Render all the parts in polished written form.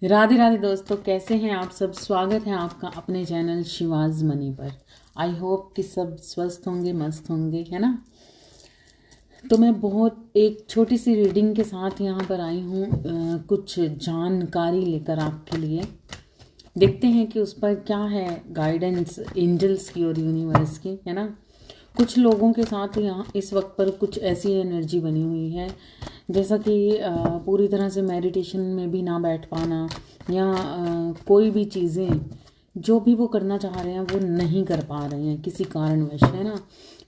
राधे राधे दोस्तों, कैसे हैं आप सब। स्वागत है आपका अपने चैनल शिवाज मनी पर। आई होप कि सब स्वस्थ होंगे, मस्त होंगे, है ना। तो मैं बहुत एक छोटी सी रीडिंग के साथ यहाँ पर आई हूँ, कुछ जानकारी लेकर आपके लिए। देखते हैं कि उस पर क्या है गाइडेंस एंजल्स की और यूनिवर्स की, है ना। कुछ लोगों के साथ यहाँ इस वक्त पर कुछ ऐसी एनर्जी बनी हुई है जैसा कि पूरी तरह से मेडिटेशन में भी ना बैठ पाना, या कोई भी चीज़ें जो भी वो करना चाह रहे हैं वो नहीं कर पा रहे हैं किसी कारणवश, है ना।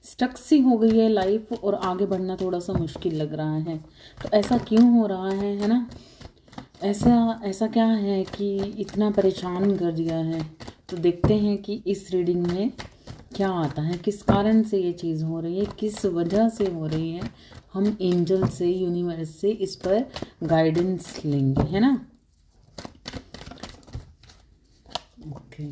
स्टक सी हो गई है लाइफ और आगे बढ़ना थोड़ा सा मुश्किल लग रहा है। तो ऐसा क्यों हो रहा है ना। ऐसा ऐसा क्या है कि इतना परेशान कर दिया है। तो देखते हैं कि इस रीडिंग में क्या आता है, किस कारण से ये चीज़ हो रही है, किस वजह से हो रही है। हम एंजल से, यूनिवर्स से इस पर गाइडेंस लेंगे, है ना। ओके।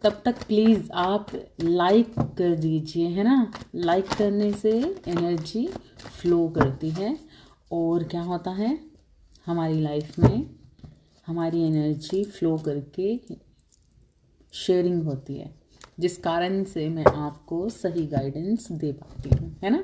तब तक प्लीज़ आप लाइक कर दीजिए, है ना। लाइक करने से एनर्जी फ्लो करती है और क्या होता है, हमारी लाइफ में हमारी एनर्जी फ्लो करके शेयरिंग होती है, जिस कारण से मैं आपको सही गाइडेंस दे पाती हूँ, है ना।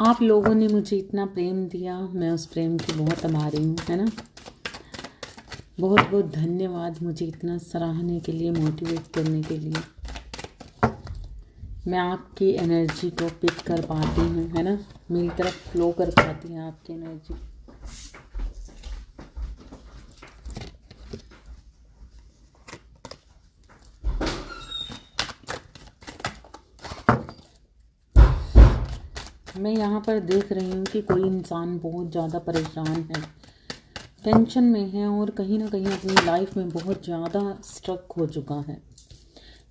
आप लोगों ने मुझे इतना प्रेम दिया, मैं उस प्रेम की बहुत आभारी हूँ, है ना। बहुत बहुत धन्यवाद मुझे इतना सराहने के लिए, मोटिवेट करने के लिए। मैं आपकी एनर्जी को पिक कर पाती हूँ, है ना। मेरी तरफ फ्लो कर पाती है आपकी एनर्जी। मैं यहाँ पर देख रही हूँ कि कोई इंसान बहुत ज़्यादा परेशान है, टेंशन में है और कहीं ना कहीं अपनी लाइफ में बहुत ज़्यादा स्ट्रक हो चुका है।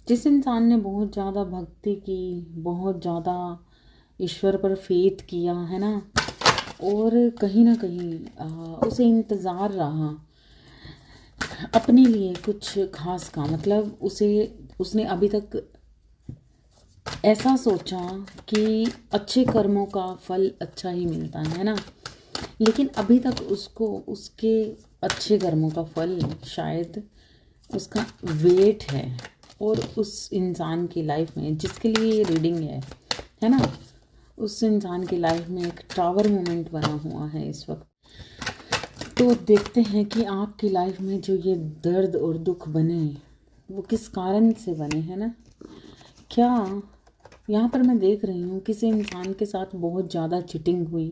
जिस इंसान ने बहुत ज़्यादा भक्ति की, बहुत ज़्यादा ईश्वर पर फेथ किया, है ना, और कहीं ना कहीं उसे इंतज़ार रहा अपने लिए कुछ खास का, मतलब उसने अभी तक ऐसा सोचा कि अच्छे कर्मों का फल अच्छा ही मिलता है ना। लेकिन अभी तक उसको उसके अच्छे कर्मों का फल शायद उसका वेट है। और उस इंसान की लाइफ में जिसके लिए ये रीडिंग है ना, उस इंसान की लाइफ में एक टावर मोमेंट बना हुआ है इस वक्त। तो देखते हैं कि आपकी लाइफ में जो ये दर्द और दुख बने वो किस कारण से बने, है ना। क्या यहाँ पर मैं देख रही हूँ किसी इंसान के साथ बहुत ज़्यादा चीटिंग हुई,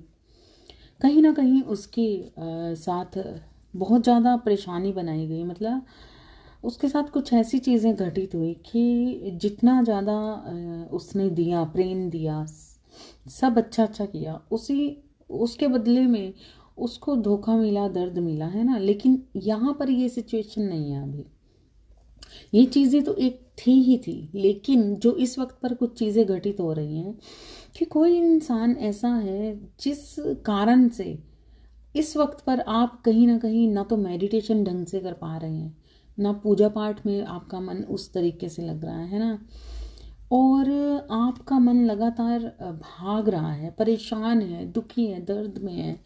कहीं ना कहीं उसके साथ बहुत ज़्यादा परेशानी बनाई गई, मतलब उसके साथ कुछ ऐसी चीज़ें घटित हुई कि जितना ज़्यादा उसने दिया, प्रेम दिया, सब अच्छा अच्छा किया, उसके बदले में उसको धोखा मिला, दर्द मिला, है ना। लेकिन यहाँ पर ये सिचुएशन नहीं है अभी। ये चीज़ें तो एक थी, लेकिन जो इस वक्त पर कुछ चीज़ें घटित हो रही हैं कि कोई इंसान ऐसा है जिस कारण से इस वक्त पर आप कहीं ना कहीं ना तो मेडिटेशन ढंग से कर पा रहे हैं, ना पूजा पाठ में आपका मन उस तरीके से लग रहा है ना। और आपका मन लगातार भाग रहा है, परेशान है, दुखी है, दर्द में है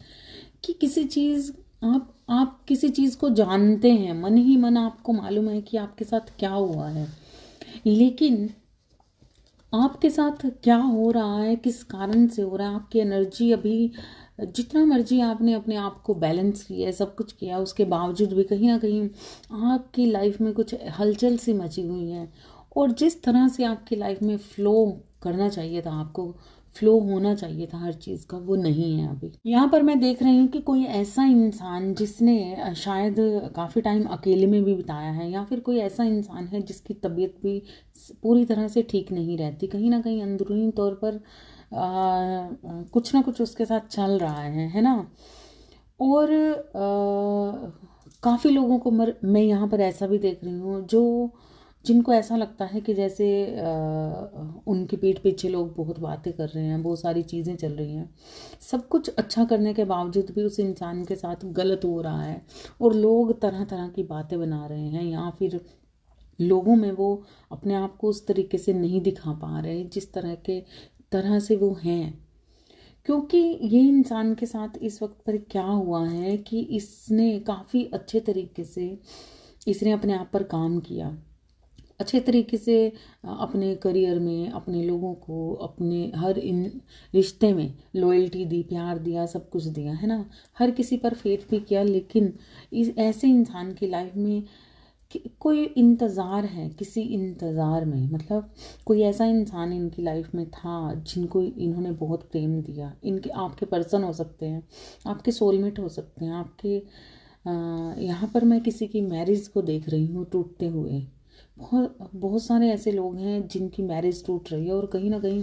कि किसी चीज़ आप किसी चीज़ को जानते हैं, मन ही मन आपको मालूम है कि आपके साथ क्या हुआ है। लेकिन आपके साथ क्या हो रहा है, किस कारण से हो रहा है, आपकी एनर्जी अभी जितना मर्जी आपने अपने आप को बैलेंस किया है, सब कुछ किया, उसके बावजूद भी कहीं ना कहीं आपकी लाइफ में कुछ हलचल सी मची हुई है। और जिस तरह से आपकी लाइफ में फ्लो करना चाहिए था, आपको फ्लो होना चाहिए था हर चीज़ का, वो नहीं है अभी। यहाँ पर मैं देख रही हूँ कि कोई ऐसा इंसान जिसने शायद काफ़ी टाइम अकेले में भी बिताया है, या फिर कोई ऐसा इंसान है जिसकी तबीयत भी पूरी तरह से ठीक नहीं रहती, कहीं ना कहीं अंदरूनी तौर पर कुछ ना कुछ उसके साथ चल रहा है ना। और काफ़ी लोगों को मैं यहाँ पर ऐसा भी देख रही हूँ जो जिनको ऐसा लगता है कि जैसे उनकी पीठ पीछे लोग बहुत बातें कर रहे हैं, बहुत सारी चीज़ें चल रही हैं, सब कुछ अच्छा करने के बावजूद भी उस इंसान के साथ गलत हो रहा है और लोग तरह तरह की बातें बना रहे हैं, या फिर लोगों में वो अपने आप को उस तरीके से नहीं दिखा पा रहे जिस तरह से वो हैं। क्योंकि ये इंसान के साथ इस वक्त पर क्या हुआ है कि इसने काफ़ी अच्छे तरीके से इसने अपने आप पर काम किया, अच्छे तरीके से अपने करियर में, अपने लोगों को, अपने हर इन रिश्ते में लॉयल्टी दी, प्यार दिया, सब कुछ दिया, है ना। हर किसी पर फेथ भी किया। लेकिन इस ऐसे इंसान की लाइफ में कोई इंतज़ार है, किसी इंतज़ार में, मतलब कोई ऐसा इंसान इनकी लाइफ में था जिनको इन्होंने बहुत प्रेम दिया। इनके आपके पर्सन हो सकते हैं, आपके सोलमेट हो सकते हैं, आपके यहाँ पर मैं किसी की मैरिज को देख रही हूँ टूटते हुए। बहुत बहुत सारे ऐसे लोग हैं जिनकी मैरिज टूट रही है और कहीं ना कहीं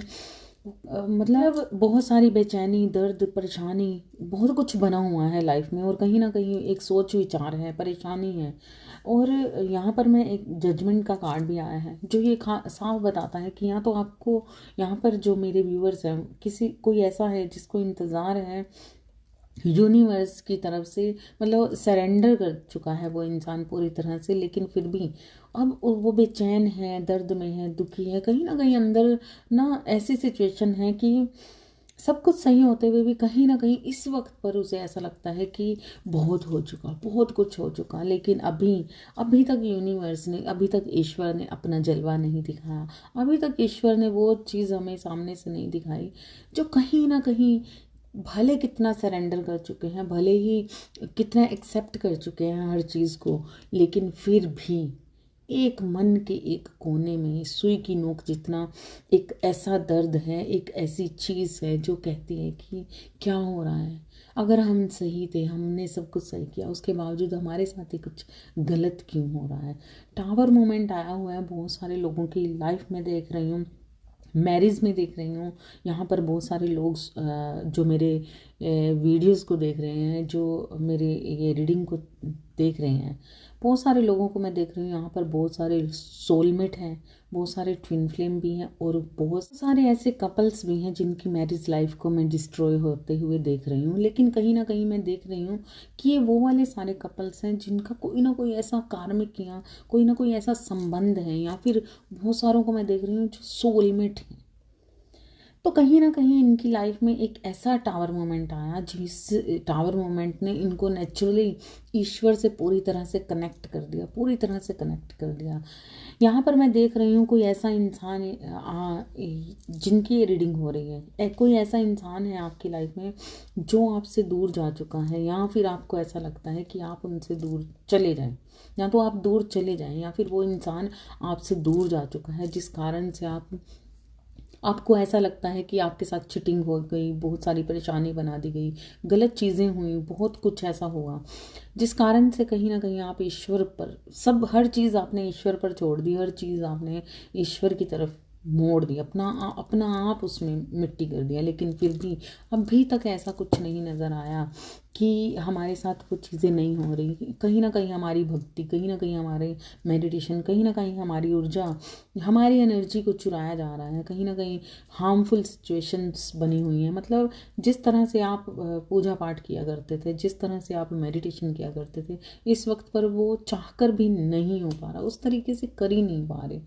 मतलब बहुत सारी बेचैनी, दर्द, परेशानी, बहुत कुछ बना हुआ है लाइफ में और कहीं ना कहीं एक सोच विचार है, परेशानी है। और यहाँ पर मैं एक जजमेंट का कार्ड भी आया है जो ये साफ बताता है कि या तो आपको, यहाँ पर जो मेरे व्यूअर्स हैं, कोई ऐसा है जिसको इंतज़ार है यूनिवर्स की तरफ से, मतलब सरेंडर कर चुका है वो इंसान पूरी तरह से, लेकिन फिर भी अब वो बेचैन है, दर्द में है, दुखी है, कहीं ना कहीं अंदर ना ऐसी सिचुएशन है कि सब कुछ सही होते हुए भी कहीं ना कहीं इस वक्त पर उसे ऐसा लगता है कि बहुत हो चुका, बहुत कुछ हो चुका, लेकिन अभी तक यूनिवर्स ने, अभी तक ईश्वर ने अपना जलवा नहीं दिखाया, अभी तक ईश्वर ने वो चीज़ हमें सामने से नहीं दिखाई जो कहीं ना कहीं भले कितना सरेंडर कर चुके हैं, भले ही कितना एक्सेप्ट कर चुके हैं हर चीज़ को, लेकिन फिर भी एक मन के एक कोने में सुई की नोक जितना एक ऐसा दर्द है, एक ऐसी चीज़ है जो कहती है कि क्या हो रहा है। अगर हम सही थे, हमने सब कुछ सही किया, उसके बावजूद हमारे साथ ही कुछ गलत क्यों हो रहा है। टावर मोमेंट आया हुआ है बहुत सारे लोगों की लाइफ में, देख रही हूँ, मैरिज में देख रही हूँ। यहाँ पर बहुत सारे लोग जो मेरे वीडियोस को देख रहे हैं, जो मेरे ये रीडिंग को देख रहे हैं, बहुत सारे लोगों को मैं देख रही हूँ। यहाँ पर बहुत सारे सोलमेट हैं, बहुत सारे ट्विन फ्लेम भी हैं और बहुत सारे ऐसे कपल्स भी हैं जिनकी मैरिज लाइफ को मैं डिस्ट्रॉय होते हुए देख रही हूँ। लेकिन कहीं ना कहीं मैं देख रही हूँ कि ये वो वाले सारे कपल्स हैं जिनका कोई ना कोई ऐसा कार्मिक या कोई ना कोई ऐसा संबंध है, या फिर बहुत सारों को मैं देख रही हूँ जो सोलमेट हैं। तो कहीं ना कहीं इनकी लाइफ में एक ऐसा टावर मोमेंट आया जिस टावर मोमेंट ने इनको नेचुरली ईश्वर से पूरी तरह से कनेक्ट कर दिया, पूरी तरह से कनेक्ट कर दिया। यहाँ पर मैं देख रही हूँ कोई ऐसा इंसान जिनकी ये रीडिंग हो रही है, कोई ऐसा इंसान है आपकी लाइफ में जो आपसे दूर जा चुका है, या फिर आपको ऐसा लगता है कि आप उनसे दूर चले जाएं, या तो आप दूर चले जाएं या फिर वो इंसान आपसे दूर जा चुका है, जिस कारण से आपको ऐसा लगता है कि आपके साथ चिटिंग हो गई, बहुत सारी परेशानी बना दी गई, गलत चीज़ें हुई, बहुत कुछ ऐसा हुआ जिस कारण से कहीं ना कहीं आप ईश्वर पर, सब हर चीज़ आपने ईश्वर पर छोड़ दी, हर चीज़ आपने ईश्वर की तरफ मोड़ दी, अपना आप उसमें मिट्टी कर दिया। लेकिन फिर भी अभी तक ऐसा कुछ नहीं नज़र आया कि हमारे साथ वो चीज़ें नहीं हो रही। कहीं ना कहीं हमारी भक्ति, कहीं ना कहीं हमारे मेडिटेशन, कहीं ना कहीं हमारी ऊर्जा, हमारी एनर्जी को चुराया जा रहा है, कहीं ना कहीं हार्मफुल सिचुएशंस बनी हुई हैं। मतलब जिस तरह से आप पूजा पाठ किया करते थे, जिस तरह से आप मेडिटेशन किया करते थे, इस वक्त पर वो चाहकर भी नहीं हो पा रहा, उस तरीके से कर ही नहीं पा रहे।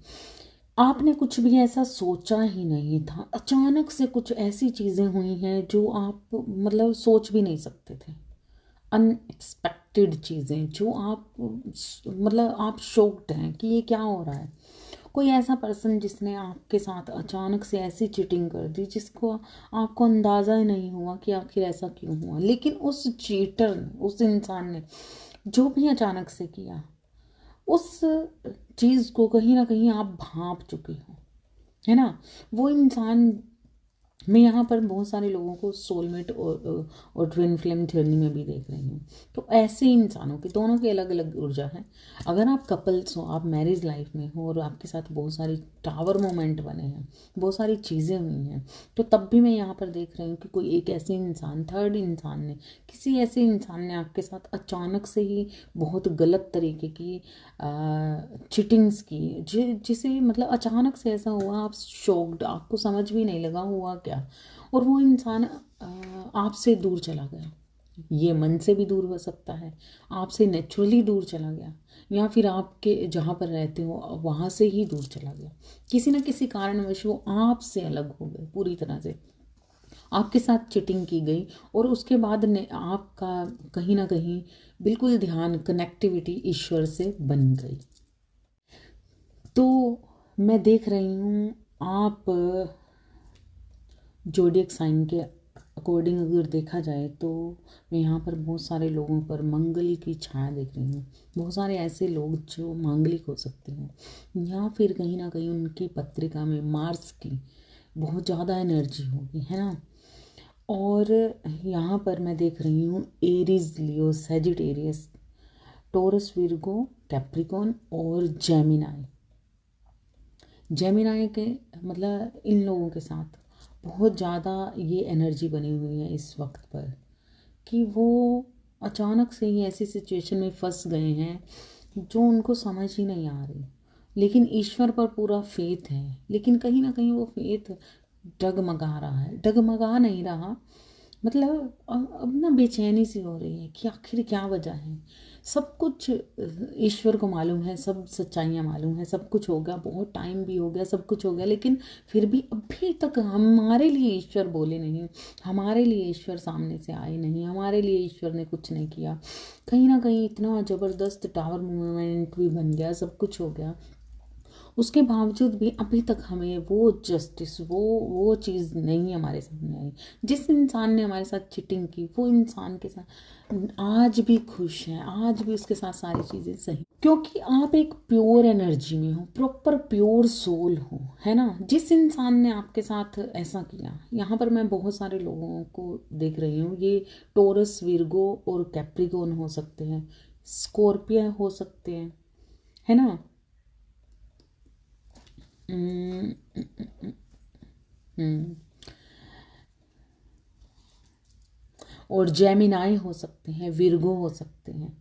आपने कुछ भी ऐसा सोचा ही नहीं था, अचानक से कुछ ऐसी चीज़ें हुई हैं जो आप मतलब सोच भी नहीं सकते थे, अनएक्सपेक्टेड चीज़ें जो आप मतलब आप शॉक्ड हैं कि ये क्या हो रहा है। कोई ऐसा पर्सन जिसने आपके साथ अचानक से ऐसी चीटिंग कर दी जिसको आपको अंदाज़ा ही नहीं हुआ कि आखिर ऐसा क्यों हुआ। लेकिन उस चीटर ने, उस इंसान ने जो भी अचानक से किया, उस चीज़ को कहीं ना कहीं आप भांप चुके हो, है ना। वो इंसान, मैं यहाँ पर बहुत सारे लोगों को सोलमेट और ट्विन फ्लेम जर्नी में भी देख रही हूँ। तो ऐसे इंसानों की दोनों की अलग अलग ऊर्जा है। अगर आप कपल्स हो, आप मैरिज लाइफ में हो और आपके साथ बहुत सारी टावर मोमेंट बने हैं, बहुत सारी चीज़ें हुई हैं, तो तब भी मैं यहाँ पर देख रही हूँ कि कोई एक ऐसे इंसान, थर्ड इंसान ने, किसी ऐसे इंसान ने आपके साथ अचानक से ही बहुत गलत तरीके की चिटिंग्स की, जिसे मतलब अचानक से ऐसा हुआ, आप शॉक्ड, आपको समझ भी नहीं लगा हुआ क्या, और वो इंसान आपसे दूर चला गया। ये मन से भी दूर हो सकता है, आपसे नेचुरली दूर चला गया, या फिर आपके जहाँ पर रहते हो वहाँ से ही दूर चला गया। किसी न किसी कारणवश वो आपसे अलग हो गए पूरी तरह से, आपके साथ चीटिंग की गई, और उसके बाद ने आपका कहीं ना कहीं बिल्कुल ध्यान, कनेक्टिविटी ईश्वर से बन गई। तो मैं देख रही हूँ आप ज़ोडिएक साइन के अकॉर्डिंग अगर देखा जाए तो मैं यहाँ पर बहुत सारे लोगों पर मंगल की छाया देख रही हूँ। बहुत सारे ऐसे लोग जो मांगलिक हो सकते हैं, या फिर कहीं ना कहीं उनकी पत्रिका में मार्स की बहुत ज़्यादा एनर्जी होगी, है ना। और यहाँ पर मैं देख रही हूँ एरीज, लियो, सैजिटेरियस, टोरस, विर्गो, कैप्रिकॉन और जेमिनाई। जेमिनाई के मतलब इन लोगों के साथ बहुत ज़्यादा ये एनर्जी बनी हुई है इस वक्त पर, कि वो अचानक से ही ऐसी सिचुएशन में फंस गए हैं जो उनको समझ ही नहीं आ रही, लेकिन ईश्वर पर पूरा फेथ है, लेकिन कहीं ना कहीं वो फेथ डगमगा रहा है, डगमगा नहीं रहा, मतलब अब ना बेचैनी सी हो रही है कि आखिर क्या वजह है। सब कुछ ईश्वर को मालूम है, सब सच्चाइयाँ मालूम है, सब कुछ हो गया, बहुत टाइम भी हो गया, सब कुछ हो गया, लेकिन फिर भी अभी तक हमारे लिए ईश्वर बोले नहीं, हमारे लिए ईश्वर सामने से आए नहीं, हमारे लिए ईश्वर ने कुछ नहीं किया। कहीं ना कहीं इतना ज़बरदस्त टावर मूवमेंट भी बन गया, सब कुछ हो गया, उसके बावजूद भी अभी तक हमें वो जस्टिस, वो चीज़ नहीं हमारे सामने आई। जिस इंसान ने हमारे साथ चीटिंग की, वो इंसान के साथ आज भी खुश है, आज भी उसके साथ सारी चीज़ें सही, क्योंकि आप एक प्योर एनर्जी में हो, प्रॉपर प्योर सोल हो, है ना। जिस इंसान ने आपके साथ ऐसा किया, यहाँ पर मैं बहुत सारे लोगों को देख रही हूँ, ये टोरस, विर्गो और कैप्रिकॉन हो सकते हैं, स्कॉर्पियो हो सकते हैं, है ना। और जेमिनाई हो सकते हैं, विर्गो हो सकते हैं,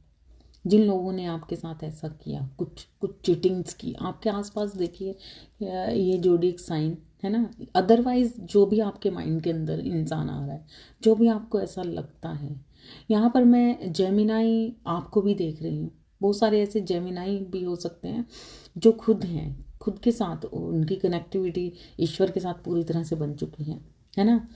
जिन लोगों ने आपके साथ ऐसा किया, कुछ चीटिंग्स की आपके आसपास। देखिए ये ज़ोडिएक साइन है ना। अदरवाइज जो भी आपके माइंड के अंदर इंसान आ रहा है, जो भी आपको ऐसा लगता है, यहाँ पर मैं जेमिनाई आपको भी देख रही हूँ। बहुत सारे ऐसे जेमिनाई भी हो सकते हैं जो खुद हैं, खुद के साथ उनकी कनेक्टिविटी ईश्वर के साथ पूरी तरह से बन चुकी है ना,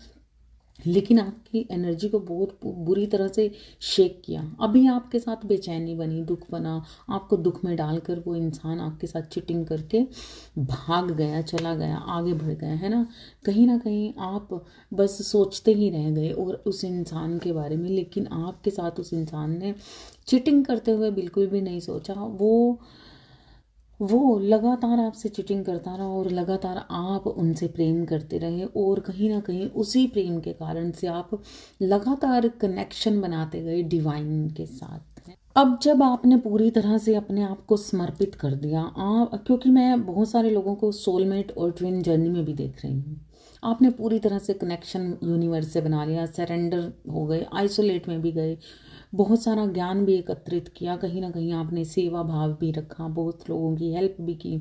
लेकिन आपकी एनर्जी को बहुत बुरी तरह से शेक किया। अभी आपके साथ बेचैनी बनी, दुख बना, आपको दुख में डालकर वो इंसान आपके साथ चीटिंग करके भाग गया, चला गया, आगे बढ़ गया, है ना। कहीं ना कहीं आप बस सोचते ही रह गए और उस इंसान के बारे में, लेकिन आपके साथ उस इंसान ने चीटिंग करते हुए बिल्कुल भी नहीं सोचा। वो लगातार आपसे चीटिंग करता रहा और लगातार आप उनसे प्रेम करते रहे, और कहीं ना कहीं उसी प्रेम के कारण से आप लगातार कनेक्शन बनाते गए डिवाइन के साथ। अब जब आपने पूरी तरह से अपने आप को समर्पित कर दिया, आप, क्योंकि मैं बहुत सारे लोगों को सोलमेट और ट्विन जर्नी में भी देख रही हूँ, आपने पूरी तरह से कनेक्शन यूनिवर्स से बना लिया, सरेंडर हो गए, आइसोलेट में भी गए, बहुत सारा ज्ञान भी एकत्रित किया, कहीं ना कहीं आपने सेवा भाव भी रखा, बहुत लोगों की हेल्प भी की,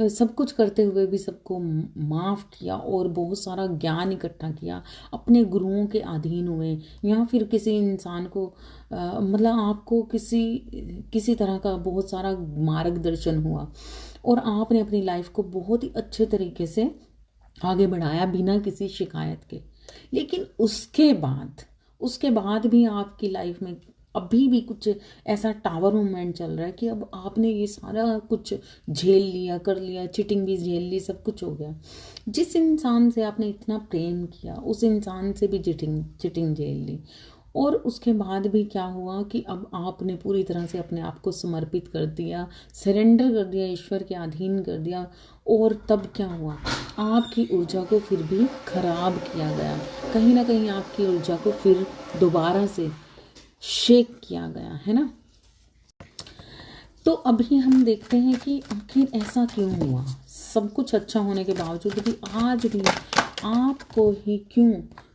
सब कुछ करते हुए भी सबको माफ़ किया और बहुत सारा ज्ञान इकट्ठा किया, अपने गुरुओं के अधीन हुए, या फिर किसी इंसान को मतलब आपको किसी तरह का बहुत सारा मार्गदर्शन हुआ, और आपने अपनी लाइफ को बहुत ही अच्छे तरीके से आगे बढ़ाया बिना किसी शिकायत के। लेकिन उसके बाद भी आपकी लाइफ में अभी भी कुछ ऐसा टावर मूवमेंट चल रहा है कि अब आपने ये सारा कुछ झेल लिया, कर लिया, चीटिंग भी झेल ली, सब कुछ हो गया। जिस इंसान से आपने इतना प्रेम किया, उस इंसान से भी चीटिंग झेल ली, और उसके बाद भी क्या हुआ कि अब आपने पूरी तरह से अपने आप को समर्पित कर दिया, सरेंडर कर दिया, ईश्वर के अधीन कर दिया, और तब क्या हुआ, आपकी ऊर्जा को फिर भी खराब किया गया, कहीं ना कहीं आपकी ऊर्जा को फिर दोबारा से शेक किया गया, है ना। तो अभी हम देखते हैं कि आखिर ऐसा क्यों हुआ, सब कुछ अच्छा होने के बावजूद भी आज भी आपको ही क्यों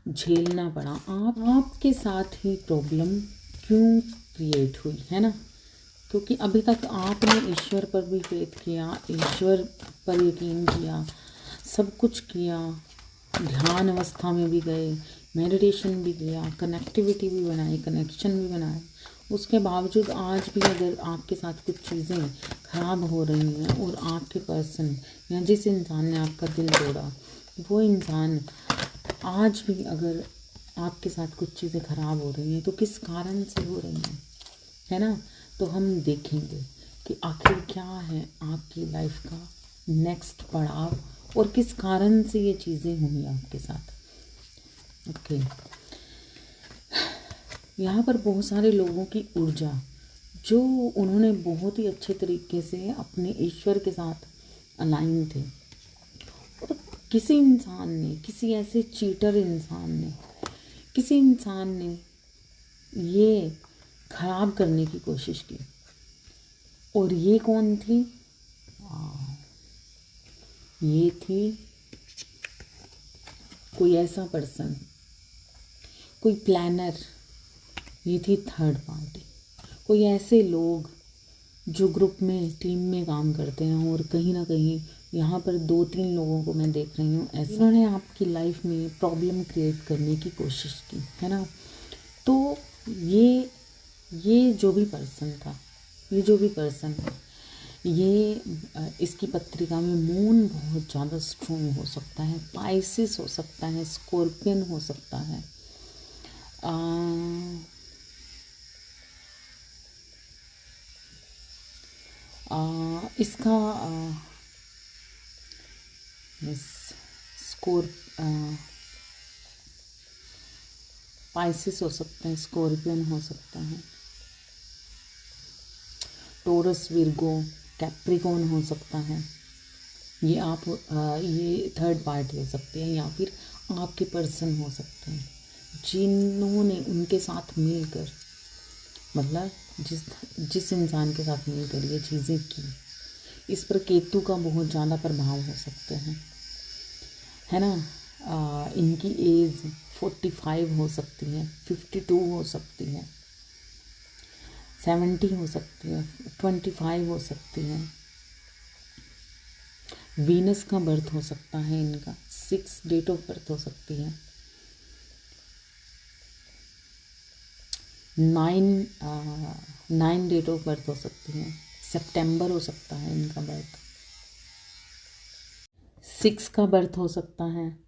झेलना पड़ा, आपके साथ ही प्रॉब्लम क्यों क्रिएट हुई, है ना। क्योंकि अभी तक आपने ईश्वर पर भी फेथ किया, ईश्वर पर यकीन किया, सब कुछ किया, ध्यान अवस्था में भी गए, मेडिटेशन भी किया, कनेक्टिविटी भी बनाई, कनेक्शन भी बनाया, उसके बावजूद आज भी अगर आपके साथ कुछ चीज़ें ख़राब हो रही हैं और आपके पर्सन या जिस इंसान ने आपका दिल तोड़ा वो इंसान आज भी अगर आपके साथ कुछ चीज़ें ख़राब हो रही हैं तो किस कारण से हो रही हैं, है ना। तो हम देखेंगे कि आखिर क्या है आपकी लाइफ का नेक्स्ट पड़ाव और किस कारण से ये चीज़ें हुई आपके साथ। ओके, यहाँ पर बहुत सारे लोगों की ऊर्जा जो उन्होंने बहुत ही अच्छे तरीके से अपने ईश्वर के साथ अलाइन थे, और किसी इंसान ने, किसी ऐसे चीटर इंसान ने, किसी इंसान ने ये खराब करने की कोशिश की। और ये कौन थी? ये थी कोई ऐसा पर्सन, कोई प्लानर, ये थी थर्ड पार्टी, कोई ऐसे लोग जो ग्रुप में, टीम में काम करते हैं। और कहीं ना कहीं यहाँ पर 2-3 लोगों को मैं देख रही हूँ ऐसे, इन्होंने आपकी लाइफ में प्रॉब्लम क्रिएट करने की कोशिश की, है ना। तो ये जो भी पर्सन था, ये जो भी पर्सन है, ये इसकी पत्रिका में मून बहुत ज़्यादा स्ट्रॉन्ग हो सकता है, पाइसिस हो सकता है, स्कॉर्पियन हो सकता है, इसका पाइसिस हो सकता है, स्कॉर्पियन हो सकता है, टोरस, विर्गो, कैप्रिकॉर्न हो सकता है। ये ये थर्ड पार्टी हो सकती है, या फिर आपके पर्सन हो सकते हैं जिन्होंने उनके साथ मिलकर, मतलब जिस इंसान के साथ मिलकर ये चीज़ें की। इस पर केतु का बहुत ज़्यादा प्रभाव हो सकते हैं, है ना। इनकी एज 45 हो सकती है, 52 हो सकती है, 70 हो सकती है, 25 हो सकती है। वीनस का बर्थ हो सकता है इनका, 6 डेट ऑफ बर्थ हो सकती है, 9 डेट ऑफ बर्थ हो सकती है, सितंबर हो सकता है इनका बर्थ, 6 का बर्थ हो सकता है,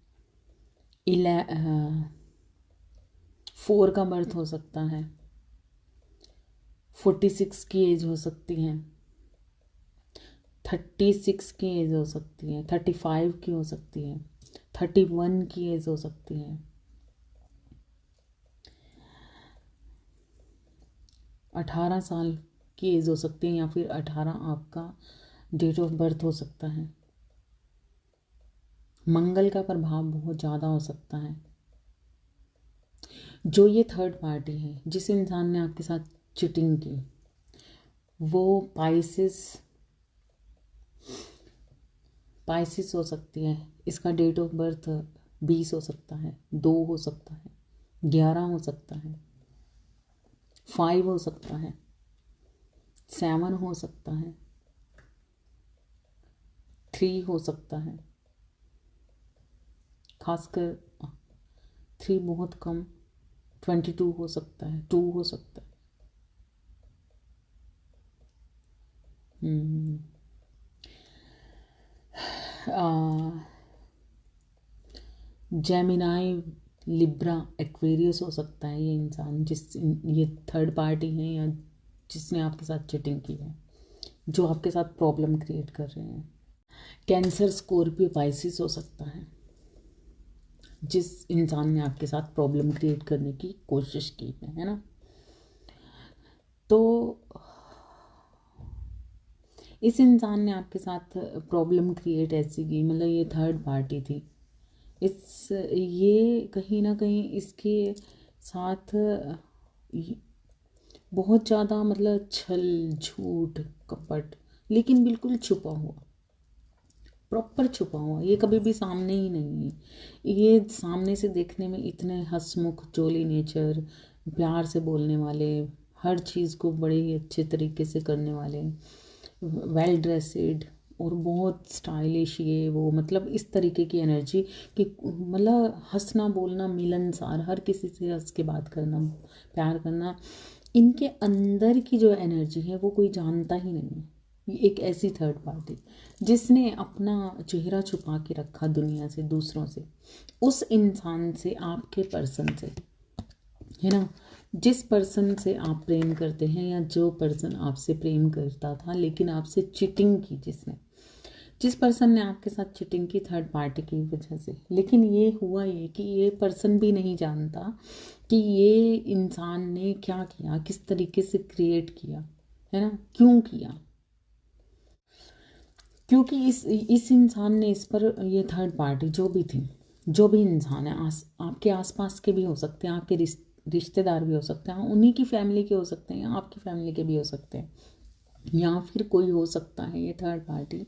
4 का बर्थ हो सकता है, 46 की एज हो सकती है, 36 की एज हो सकती है, 35 की हो सकती है, 31 की एज हो सकती है, 18 साल की एज हो सकती है, या फिर 18 आपका डेट ऑफ बर्थ हो सकता है। मंगल का प्रभाव बहुत ज़्यादा हो सकता है। जो ये थर्ड पार्टी है, जिस इंसान ने आपके साथ चीटिंग की, वो पाइसिस हो सकती है। इसका डेट ऑफ बर्थ 20 हो सकता है, 2 हो सकता है, 11 हो सकता है, 5 हो सकता है, 7 हो सकता है, 3 हो सकता है, खासकर 3 बहुत कम, 22 हो सकता है, 2 हो सकता है। जेमिनाई, लिब्रा, एक्वेरियस हो सकता है ये इंसान, ये थर्ड पार्टी है या जिसने आपके साथ चीटिंग की है, जो आपके साथ प्रॉब्लम क्रिएट कर रहे हैं। कैंसर, स्कॉर्पियो, पाइसिस हो सकता है, जिस इंसान ने आपके साथ प्रॉब्लम क्रिएट करने की कोशिश की है ना। तो इस इंसान ने आपके साथ प्रॉब्लम क्रिएट ऐसी की, मतलब ये थर्ड पार्टी थी, ये कहीं ना कहीं इसके साथ बहुत ज़्यादा, मतलब छल, झूठ, कपट, लेकिन बिल्कुल छुपा हुआ, प्रॉपर छुपा हुआ। ये कभी भी सामने ही नहीं है। ये सामने से देखने में इतने हंसमुख, जोली नेचर, प्यार से बोलने वाले, हर चीज़ को बड़े ही अच्छे तरीके से करने वाले, वेल ड्रेसेड, और बहुत स्टाइलिश ये वो, मतलब इस तरीके की एनर्जी कि मतलब हंसना बोलना मिलनसार, हर किसी से हंस के बात करना, प्यार करना, इनके अंदर की जो एनर्जी है वो कोई जानता ही नहीं है। ये एक ऐसी थर्ड पार्टी जिसने अपना चेहरा छुपा के रखा दुनिया से, दूसरों से, उस इंसान से, आपके पर्सन से, है ना। जिस पर्सन से आप प्रेम करते हैं या जो पर्सन आपसे प्रेम करता था लेकिन आपसे चीटिंग की, जिस पर्सन ने आपके साथ चीटिंग की थर्ड पार्टी की वजह से, लेकिन ये हुआ ये कि ये पर्सन भी नहीं जानता कि ये इंसान ने क्या किया, किस तरीके से क्रिएट किया, है ना, क्यों किया। क्योंकि इस इंसान ने इस पर, ये थर्ड पार्टी जो भी थी, जो भी इंसान है, आपके आसपास के भी हो सकते हैं, आपके रिश्तेदार भी हो सकते हैं, उन्हीं की फैमिली के हो सकते हैं, आपकी फैमिली के भी हो सकते हैं, या फिर कोई हो सकता है ये थर्ड पार्टी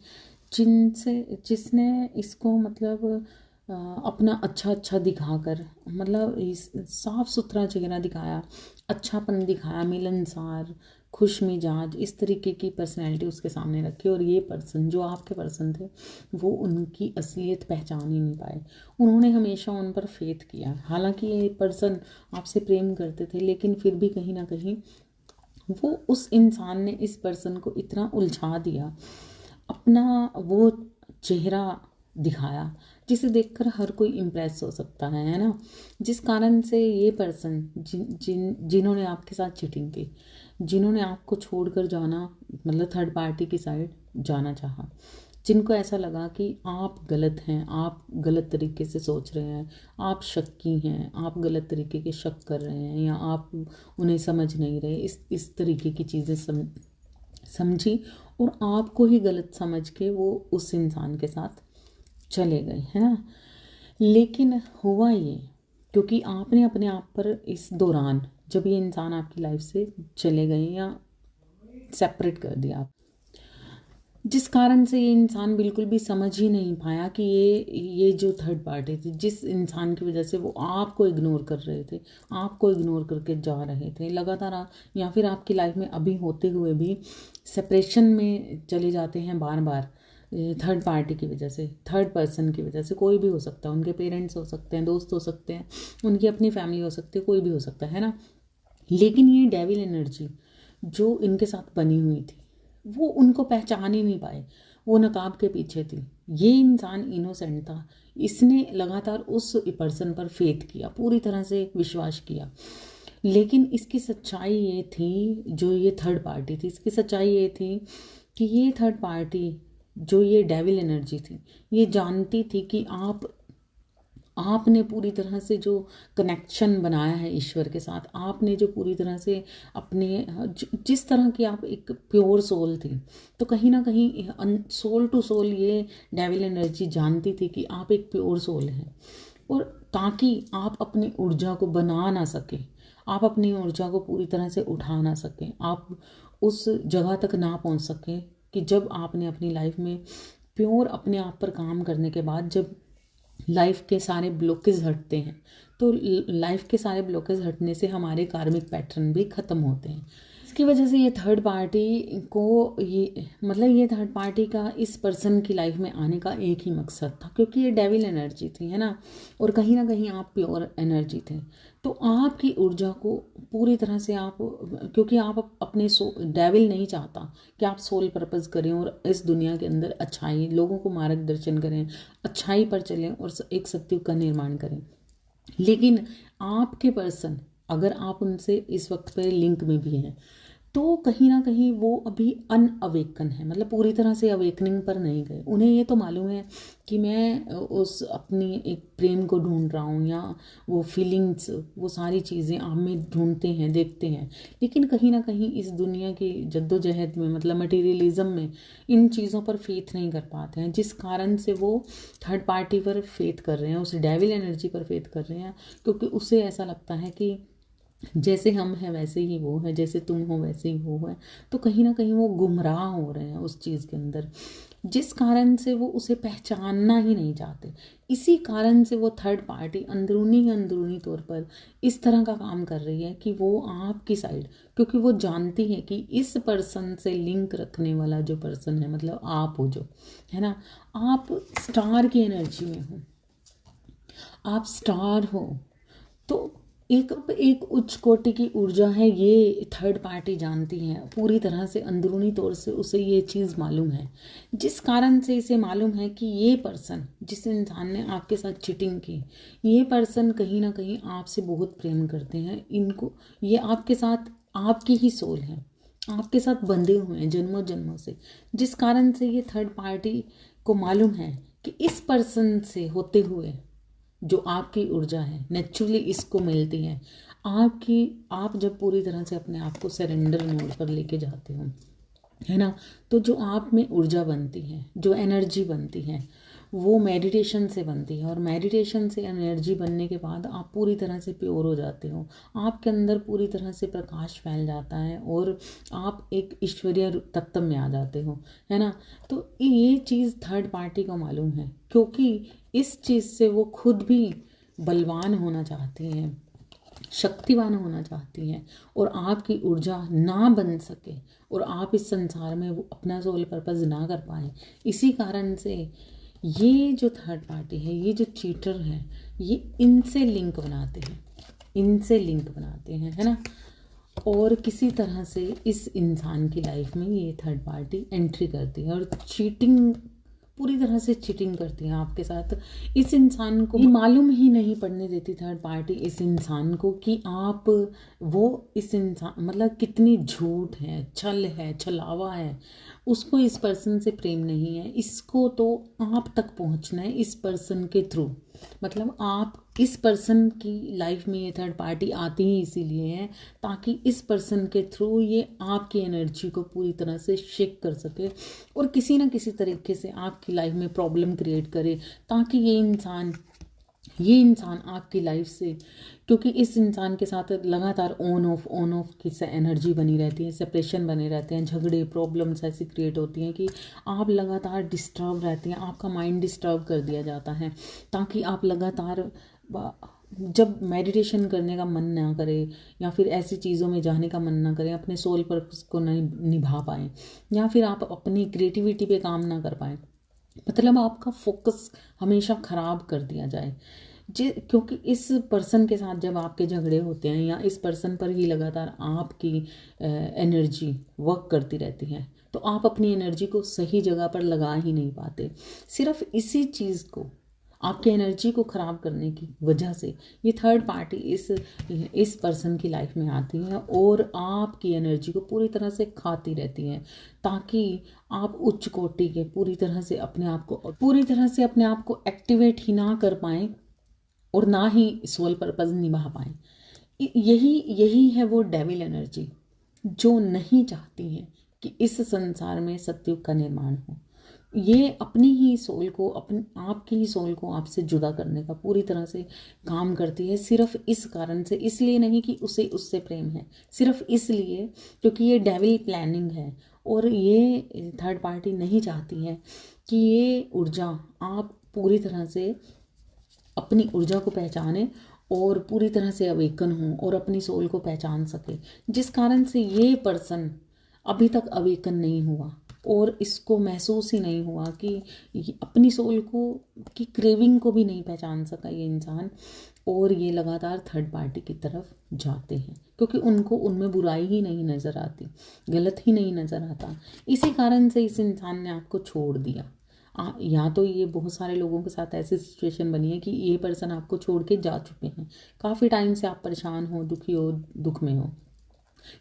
जिसने इसको मतलब अपना अच्छा दिखाकर, मतलब इस साफ सुथरा चेहरा दिखाया, अच्छापन दिखाया, मिलनसार, खुश मिजाज, इस तरीके की पर्सनैलिटी उसके सामने रखी, और ये पर्सन जो आपके पर्सन थे वो उनकी असलियत पहचान ही नहीं पाए। उन्होंने हमेशा उन पर फेथ किया, हालांकि ये पर्सन आपसे प्रेम करते थे, लेकिन फिर भी कहीं ना कहीं वो, उस इंसान ने इस पर्सन को इतना उलझा दिया, अपना वो चेहरा दिखाया जिसे देखकर हर कोई इम्प्रेस हो सकता है ना। जिस कारण से ये पर्सन जिन्होंने आपके साथ चीटिंग की, जिन्होंने आपको छोड़कर जाना, मतलब थर्ड पार्टी की साइड जाना चाहा, जिनको ऐसा लगा कि आप गलत हैं, आप गलत तरीके से सोच रहे हैं, आप शक्की हैं, आप गलत तरीके के शक कर रहे हैं, या आप उन्हें समझ नहीं रहे, इस तरीके की चीज़ें समझी और आपको ही गलत समझ के वो उस इंसान के साथ चले गए, है ना। लेकिन हुआ ये क्योंकि आपने अपने आप पर इस दौरान, जब ये इंसान आपकी लाइफ से चले गए या सेपरेट कर दिया आप, जिस कारण से ये इंसान बिल्कुल भी समझ ही नहीं पाया कि ये जो थर्ड पार्टी थी, जिस इंसान की वजह से वो आपको इग्नोर कर रहे थे, आपको इग्नोर करके जा रहे थे लगातार, या फिर आपकी लाइफ में अभी होते हुए भी सेपरेशन में चले जाते हैं बार बार, थर्ड पार्टी की वजह से, थर्ड पर्सन की वजह से। कोई भी हो सकता है, उनके पेरेंट्स हो सकते हैं, दोस्त हो सकते हैं, उनकी अपनी फैमिली हो सकती है, कोई भी हो सकता है ना। लेकिन ये डेविल एनर्जी जो इनके साथ बनी हुई थी वो उनको पहचान ही नहीं पाए, वो नकाब के पीछे थी। ये इंसान इनोसेंट था, इसने लगातार उस पर्सन पर फेथ किया, पूरी तरह से विश्वास किया, लेकिन इसकी सच्चाई ये थी, जो ये थर्ड पार्टी थी, इसकी सच्चाई ये थी कि ये थर्ड पार्टी, जो ये डेविल एनर्जी थी, ये जानती थी कि आपने पूरी तरह से जो कनेक्शन बनाया है ईश्वर के साथ, आपने जो पूरी तरह से अपने जिस तरह की आप एक प्योर सोल थी, तो कहीं ना कहीं सोल टू सोल ये डेविल एनर्जी जानती थी कि आप एक प्योर सोल हैं, और ताकि आप अपनी ऊर्जा को बना ना सकें, आप अपनी ऊर्जा को पूरी तरह से उठा ना सकें, आप उस जगह तक ना पहुंच सकें कि जब आपने अपनी लाइफ में प्योर अपने आप पर काम करने के बाद, जब लाइफ के सारे ब्लॉकेज हटते हैं, तो लाइफ के सारे ब्लॉकेज हटने से हमारे कार्मिक पैटर्न भी ख़त्म होते हैं। इसकी वजह से ये थर्ड पार्टी को, ये मतलब ये थर्ड पार्टी का इस पर्सन की लाइफ में आने का एक ही मकसद था, क्योंकि ये डेविल एनर्जी थी, है ना, और कहीं ना कहीं आप प्योर एनर्जी थे, तो आपकी ऊर्जा को पूरी तरह से आप, क्योंकि आप अपने डेविल नहीं चाहता कि आप सोल पर्पस करें और इस दुनिया के अंदर अच्छाई, लोगों को मार्गदर्शन करें, अच्छाई पर चलें और एक सत्युग का निर्माण करें। लेकिन आपके पर्सन, अगर आप उनसे इस वक्त पर लिंक में भी हैं, तो कहीं ना कहीं वो अभी अनअवेकन है, मतलब पूरी तरह से अवेकनिंग पर नहीं गए। उन्हें ये तो मालूम है कि मैं उस अपनी एक प्रेम को ढूंढ रहा हूँ, या वो फीलिंग्स, वो सारी चीज़ें आप में ढूंढते हैं, देखते हैं, लेकिन कहीं ना कहीं इस दुनिया की जद्दोजहद में, मतलब मटीरियलिज्म में, इन चीज़ों पर फेथ नहीं कर पाते हैं, जिस कारण से वो थर्ड पार्टी पर फेथ कर रहे हैं, उस डेविल एनर्जी पर फेथ कर रहे हैं, क्योंकि उसे ऐसा लगता है कि जैसे हम हैं वैसे ही वो है, जैसे तुम हो वैसे ही वो है, तो कहीं ना कहीं वो गुमराह हो रहे हैं उस चीज़ के अंदर। जिस कारण से वो उसे पहचानना ही नहीं चाहते। इसी कारण से वो थर्ड पार्टी अंदरूनी तौर पर इस तरह का काम कर रही है कि वो आपकी साइड, क्योंकि वो जानती है कि इस पर्सन से लिंक रखने वाला जो पर्सन है, मतलब आप हो जो, है ना, आप स्टार की एनर्जी में हो, आप स्टार हो, तो एक उच्च कोटि की ऊर्जा है, ये थर्ड पार्टी जानती है पूरी तरह से, अंदरूनी तौर से उसे ये चीज़ मालूम है। जिस कारण से इसे मालूम है कि ये पर्सन, जिस इंसान ने आपके साथ चीटिंग की, ये पर्सन कहीं ना कहीं आपसे बहुत प्रेम करते हैं, इनको, ये आपके साथ, आपकी ही सोल है, आपके साथ बंधे हुए हैं जन्मों जन्मों से। जिस कारण से ये थर्ड पार्टी को मालूम है कि इस पर्सन से होते हुए जो आपकी ऊर्जा है नेचुरली इसको मिलती है। आप जब पूरी तरह से अपने आप को सरेंडर मोड पर लेके जाते हो, है ना, तो जो आप में ऊर्जा बनती है, जो एनर्जी बनती है, वो मेडिटेशन से बनती है, और मेडिटेशन से एनर्जी बनने के बाद आप पूरी तरह से प्योर हो जाते हो, आपके अंदर पूरी तरह से प्रकाश फैल जाता है और आप एक ईश्वरीय तत्व में आ जाते हो, है ना। तो ये चीज़ थर्ड पार्टी को मालूम है, क्योंकि इस चीज़ से वो खुद भी बलवान होना चाहती हैं, शक्तिवान होना चाहती हैं, और आपकी ऊर्जा ना बन सके और आप इस संसार में वो अपना सोल पर्पस ना कर पाए। इसी कारण से ये जो थर्ड पार्टी है, ये जो चीटर है, ये इनसे लिंक बनाते हैं, इनसे लिंक बनाते हैं, है ना। और किसी तरह से इस इंसान की लाइफ में ये थर्ड पार्टी एंट्री करती है और चीटिंग, पूरी तरह से चीटिंग करती है आपके साथ। इस इंसान को मालूम ही नहीं पड़ने देती थर्ड पार्टी इस इंसान को कि आप, वो इस इंसान मतलब कितनी झूठ है, छल है, छलावा है, उसको इस पर्सन से प्रेम नहीं है, इसको तो आप तक पहुंचना है इस पर्सन के थ्रू। मतलब आप इस पर्सन की लाइफ में ये थर्ड पार्टी आती ही इसीलिए है ताकि इस पर्सन के थ्रू ये आपकी एनर्जी को पूरी तरह से शेक कर सके और किसी ना किसी तरीके से आपकी लाइफ में प्रॉब्लम क्रिएट करे, ताकि ये इंसान आपकी लाइफ से, क्योंकि इस इंसान के साथ लगातार ऑन ऑफ की एनर्जी बनी रहती है, सेपरेशन बने रहते हैं, झगड़े प्रॉब्लम्स ऐसी क्रिएट होती हैं कि आप लगातार डिस्टर्ब रहते हैं, आपका माइंड डिस्टर्ब कर दिया जाता है, ताकि आप लगातार जब मेडिटेशन करने का मन ना करे या फिर ऐसी चीज़ों में जाने का मन ना करें, अपने सोल पर्पस को नहीं निभा पाएँ, या फिर आप अपनी क्रिएटिविटी पे काम ना कर पाएँ, मतलब आपका फोकस हमेशा ख़राब कर दिया जाए। क्योंकि इस पर्सन के साथ जब आपके झगड़े होते हैं या इस पर्सन पर ही लगातार आपकी एनर्जी वर्क करती रहती है, तो आप अपनी एनर्जी को सही जगह पर लगा ही नहीं पाते। सिर्फ इसी चीज़ को, आपकी एनर्जी को ख़राब करने की वजह से ये थर्ड पार्टी इस पर्सन की लाइफ में आती है और आपकी एनर्जी को पूरी तरह से खाती रहती है, ताकि आप उच्च कोटि के पूरी तरह से अपने आप को एक्टिवेट ही ना कर पाएँ और ना ही सोल पर्पस निभा पाएँ। यही है वो डेविल एनर्जी जो नहीं चाहती है कि इस संसार में सतयुग का निर्माण हो। ये अपनी ही सोल को, आपकी ही सोल को आपसे जुदा करने का पूरी तरह से काम करती है, सिर्फ इस कारण से, इसलिए नहीं कि उसे उससे प्रेम है, सिर्फ इसलिए क्योंकि ये डेविल प्लानिंग है और ये थर्ड पार्टी नहीं चाहती है कि ये ऊर्जा आप पूरी तरह से अपनी ऊर्जा को पहचाने और पूरी तरह से अवेकन हो और अपनी सोल को पहचान सके। जिस कारण से ये पर्सन अभी तक अवेकन नहीं हुआ और इसको महसूस ही नहीं हुआ कि अपनी सोल को की क्रेविंग को भी नहीं पहचान सका ये इंसान, और ये लगातार थर्ड पार्टी की तरफ जाते हैं क्योंकि उनको उनमें बुराई ही नहीं नज़र आती, गलत ही नहीं नज़र आता। इसी कारण से इस इंसान ने आपको छोड़ दिया। या तो ये बहुत सारे लोगों के साथ ऐसी सिचुएशन बनी है कि ये पर्सन आपको छोड़ के जा चुके हैं, काफ़ी टाइम से आप परेशान हो, दुखी हो, दुख में हो,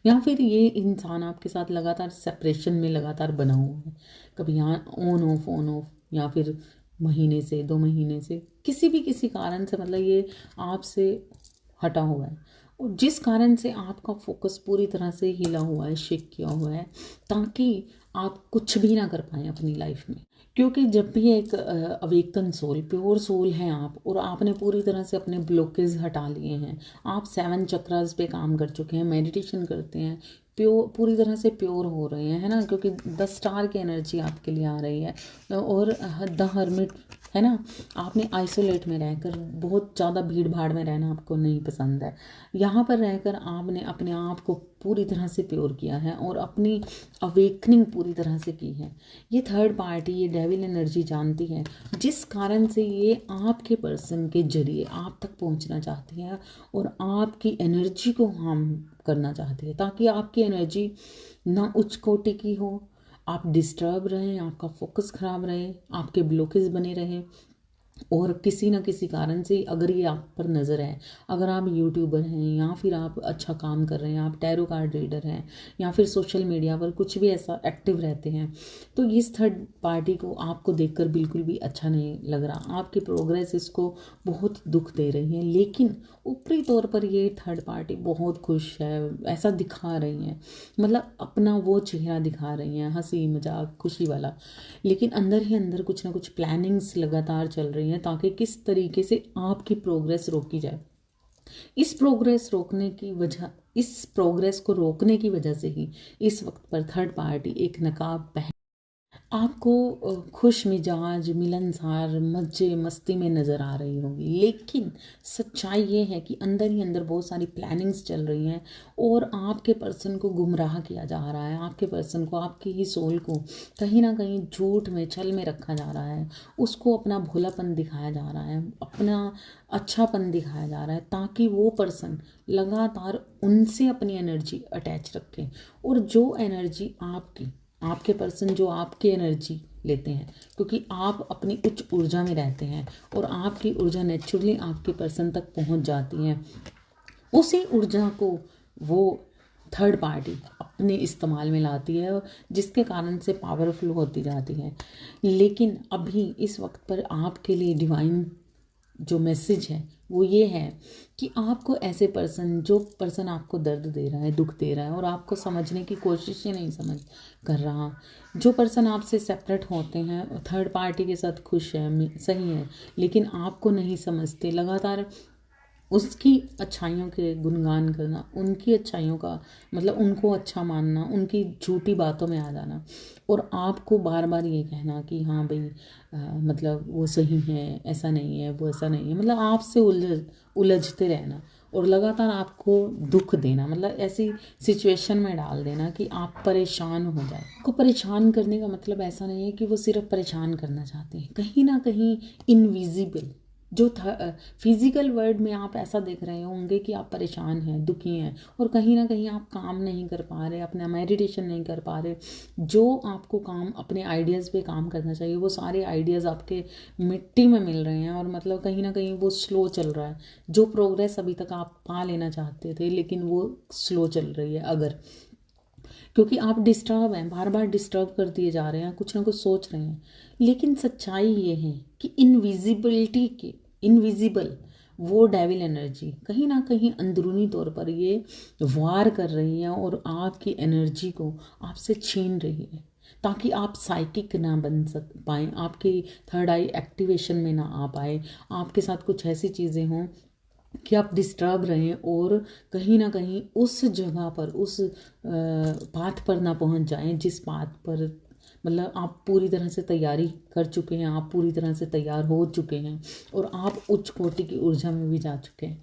या फिर ये इंसान आपके साथ लगातार सेपरेशन में लगातार बना हुआ है, कभी यहाँ ऑन ऑफ या फिर महीने से 2 महीने से किसी कारण से, मतलब ये आपसे हटा हुआ है और जिस कारण से आपका फोकस पूरी तरह से हिला हुआ है, शेक किया हुआ है, ताकि आप कुछ भी ना कर पाएँ अपनी लाइफ में। क्योंकि जब भी एक अवेकन सोल, प्योर सोल हैं आप, और आपने पूरी तरह से अपने ब्लॉकेज हटा लिए हैं, आप 7 चक्रास पे काम कर चुके हैं, मेडिटेशन करते हैं, पूरी तरह से प्योर हो रहे हैं, है ना, क्योंकि 10 स्टार की एनर्जी आपके लिए आ रही है। और द हर्मिट, है ना, आपने आइसोलेट में रहकर, बहुत ज़्यादा भीड़ भाड़ में रहना आपको नहीं पसंद है। यहाँ पर रहकर आपने अपने आप को पूरी तरह से प्योर किया है और अपनी अवेकनिंग पूरी तरह से की है। ये थर्ड पार्टी, ये डेविल एनर्जी जानती है, जिस कारण से ये आपके पर्सन के जरिए आप तक पहुंचना चाहती है और आपकी एनर्जी को हार्म करना चाहती है, ताकि आपकी एनर्जी ना उच्च कोटि की हो, आप डिस्टर्ब रहें, आपका फोकस खराब रहे, आपके ब्लॉकेज बने रहें। और किसी ना किसी कारण से अगर ये आप पर नज़र है, अगर आप यूट्यूबर हैं या फिर आप अच्छा काम कर रहे हैं, आप टैरो कार्ड रीडर हैं या फिर सोशल मीडिया पर कुछ भी ऐसा एक्टिव रहते हैं, तो इस थर्ड पार्टी को आपको देखकर बिल्कुल भी अच्छा नहीं लग रहा। आपकी प्रोग्रेस इसको बहुत दुख दे रही है, लेकिन ऊपरी तौर पर ये थर्ड पार्टी बहुत खुश है, ऐसा दिखा रही है, मतलब अपना वो चेहरा दिखा रही हैं, हंसी मजाक खुशी वाला। लेकिन अंदर ही अंदर कुछ ना कुछ प्लानिंग्स लगातार चल रही हैं, ताकि किस तरीके से आपकी प्रोग्रेस रोकी जाए। इस प्रोग्रेस को रोकने की वजह से ही इस वक्त पर थर्ड पार्टी एक नकाब पहन आपको खुश मिजाज, मिलनसार, मज़े मस्ती में नज़र आ रही होगी। लेकिन सच्चाई ये है कि अंदर ही अंदर बहुत सारी प्लानिंग्स चल रही हैं और आपके पर्सन को गुमराह किया जा रहा है, आपके पर्सन को, आपकी ही सोल को कहीं ना कहीं झूठ में, छल में रखा जा रहा है। उसको अपना भोलापन दिखाया जा रहा है, अपना अच्छापन दिखाया जा रहा है, ताकि वो पर्सन लगातार उनसे अपनी एनर्जी अटैच रखे। और जो एनर्जी आपके पर्सन जो आपकी एनर्जी लेते हैं, क्योंकि आप अपनी उच्च ऊर्जा में रहते हैं और आपकी ऊर्जा नेचुरली आपके पर्सन तक पहुंच जाती है, उसी ऊर्जा को वो थर्ड पार्टी अपने इस्तेमाल में लाती है, जिसके कारण से पावरफुल होती जाती है। लेकिन अभी इस वक्त पर आपके लिए डिवाइन जो मैसेज है वो ये है कि आपको ऐसे जो पर्सन आपको दर्द दे रहा है, दुख दे रहा है और आपको समझने की कोशिश ही नहीं समझ कर रहा, जो पर्सन आपसे सेपरेट होते हैं, थर्ड पार्टी के साथ खुश है, सही है, लेकिन आपको नहीं समझते, लगातार उसकी अच्छाइयों के गुणगान करना, उनकी अच्छाइयों का मतलब उनको अच्छा मानना, उनकी झूठी बातों में आ जाना और आपको बार बार ये कहना कि हाँ भाई मतलब वो सही है, ऐसा नहीं है, वो ऐसा नहीं है, मतलब आपसे उलझते रहना और लगातार आपको दुख देना, मतलब ऐसी सिचुएशन में डाल देना कि आप परेशान हो जाए। को परेशान करने का मतलब ऐसा नहीं है कि वो सिर्फ परेशान करना चाहते हैं, कहीं ना कहीं इनविजिबल जो था फिजिकल वर्ल्ड में आप ऐसा देख रहे होंगे कि आप परेशान हैं, दुखी हैं और कहीं ना कहीं आप काम नहीं कर पा रहे, अपना मेडिटेशन नहीं कर पा रहे। जो आपको काम, अपने आइडियाज़ पे काम करना चाहिए, वो सारे आइडियाज़ आपके मिट्टी में मिल रहे हैं और मतलब कहीं ना कहीं वो स्लो चल रहा है। जो प्रोग्रेस अभी तक आप पा लेना चाहते थे, लेकिन वो स्लो चल रही है, अगर क्योंकि आप डिस्टर्ब हैं, बार बार डिस्टर्ब कर दिए जा रहे हैं, कुछ ना कुछ सोच रहे हैं। लेकिन सच्चाई ये है कि इनविजिबल वो डेविल एनर्जी कहीं ना कहीं अंदरूनी तौर पर ये वार कर रही है और आपकी एनर्जी को आपसे छीन रही है, ताकि आप साइकिक ना बन पाएँ, आपकी थर्ड आई एक्टिवेशन में ना आ पाए, आपके साथ कुछ ऐसी चीज़ें हों कि आप डिस्टर्ब रहें और कहीं ना कहीं उस जगह पर, उस पाथ पर ना पहुंच जाएं जिस पाथ पर मतलब आप पूरी तरह से तैयारी कर चुके हैं, आप पूरी तरह से तैयार हो चुके हैं और आप उच्च कोटि की ऊर्जा में भी जा चुके हैं।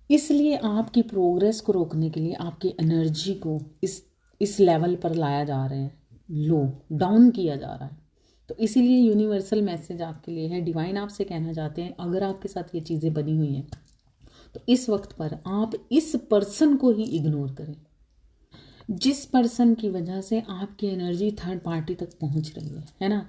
इसलिए आपकी प्रोग्रेस को रोकने के लिए आपकी एनर्जी को इस लेवल पर लाया जा रहा है, लो डाउन किया जा रहा है। तो इसीलिए यूनिवर्सल मैसेज आपके लिए है, डिवाइन आपसे कहना चाहते हैं, अगर आपके साथ ये चीज़ें बनी हुई हैं तो इस वक्त पर आप इस पर्सन को ही इग्नोर करें, जिस पर्सन की वजह से आपकी एनर्जी थर्ड पार्टी तक पहुंच रही है ना।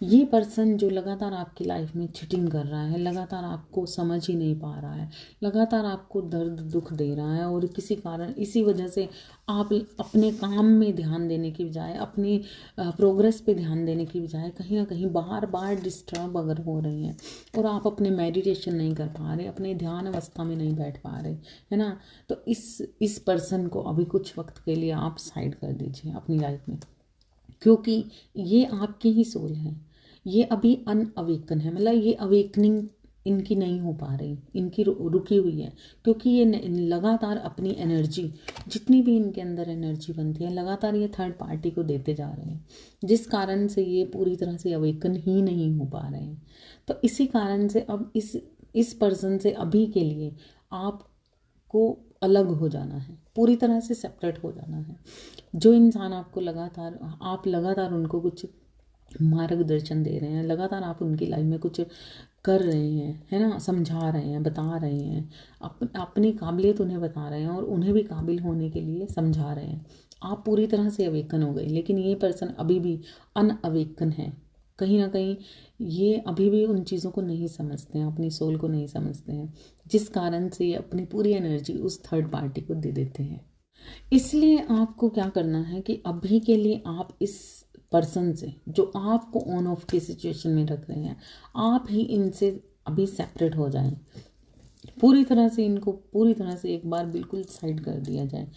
ये पर्सन जो लगातार आपकी लाइफ में चीटिंग कर रहा है, लगातार आपको समझ ही नहीं पा रहा है, लगातार आपको दर्द दुख दे रहा है और किसी कारण इसी वजह से आप अपने काम में ध्यान देने की बजाय, अपनी प्रोग्रेस पे ध्यान देने की बजाय कहीं ना कहीं बार बार डिस्टर्ब अगर हो रही हैं और आप अपने मेडिटेशन नहीं कर पा रहे, अपने ध्यान अवस्था में नहीं बैठ पा रहे, है ना, तो इस पर्सन को अभी कुछ वक्त के लिए आप साइड कर दीजिए अपनी लाइफ में, क्योंकि ये आपकी ही सोल है, ये अभी अनअवेकन है, मतलब ये अवेकनिंग इनकी नहीं हो पा रही, इनकी रुकी हुई है, क्योंकि ये लगातार अपनी एनर्जी, जितनी भी इनके अंदर एनर्जी बनती है, लगातार ये थर्ड पार्टी को देते जा रहे हैं, जिस कारण से ये पूरी तरह से अवेकन ही नहीं हो पा रहे हैं। तो इसी कारण से अब इस पर्सन से अभी के लिए आपको अलग हो जाना है, पूरी तरह से सेपरेट हो जाना है। जो इंसान आपको आप लगातार उनको कुछ मार्गदर्शन दे रहे हैं, लगातार आप उनकी लाइफ में कुछ कर रहे हैं, है ना, समझा रहे हैं, बता रहे हैं, अपनी काबिलियत उन्हें बता रहे हैं और उन्हें भी काबिल होने के लिए समझा रहे हैं। आप पूरी तरह से अवेकन हो गए, लेकिन ये पर्सन अभी भी अनअवेकन है। कहीं ना कहीं ये अभी भी उन चीज़ों को नहीं समझते हैं, अपनी सोल को नहीं समझते हैं, जिस कारण से ये अपनी पूरी एनर्जी उस थर्ड पार्टी को दे देते हैं। इसलिए आपको क्या करना है कि अभी के लिए आप इस पर्सन से, जो आपको ऑन ऑफ की सिचुएशन में रख रहे हैं, आप ही इनसे अभी सेपरेट हो जाएं, पूरी तरह से इनको पूरी तरह से एक बार बिल्कुल साइड कर दिया जाए,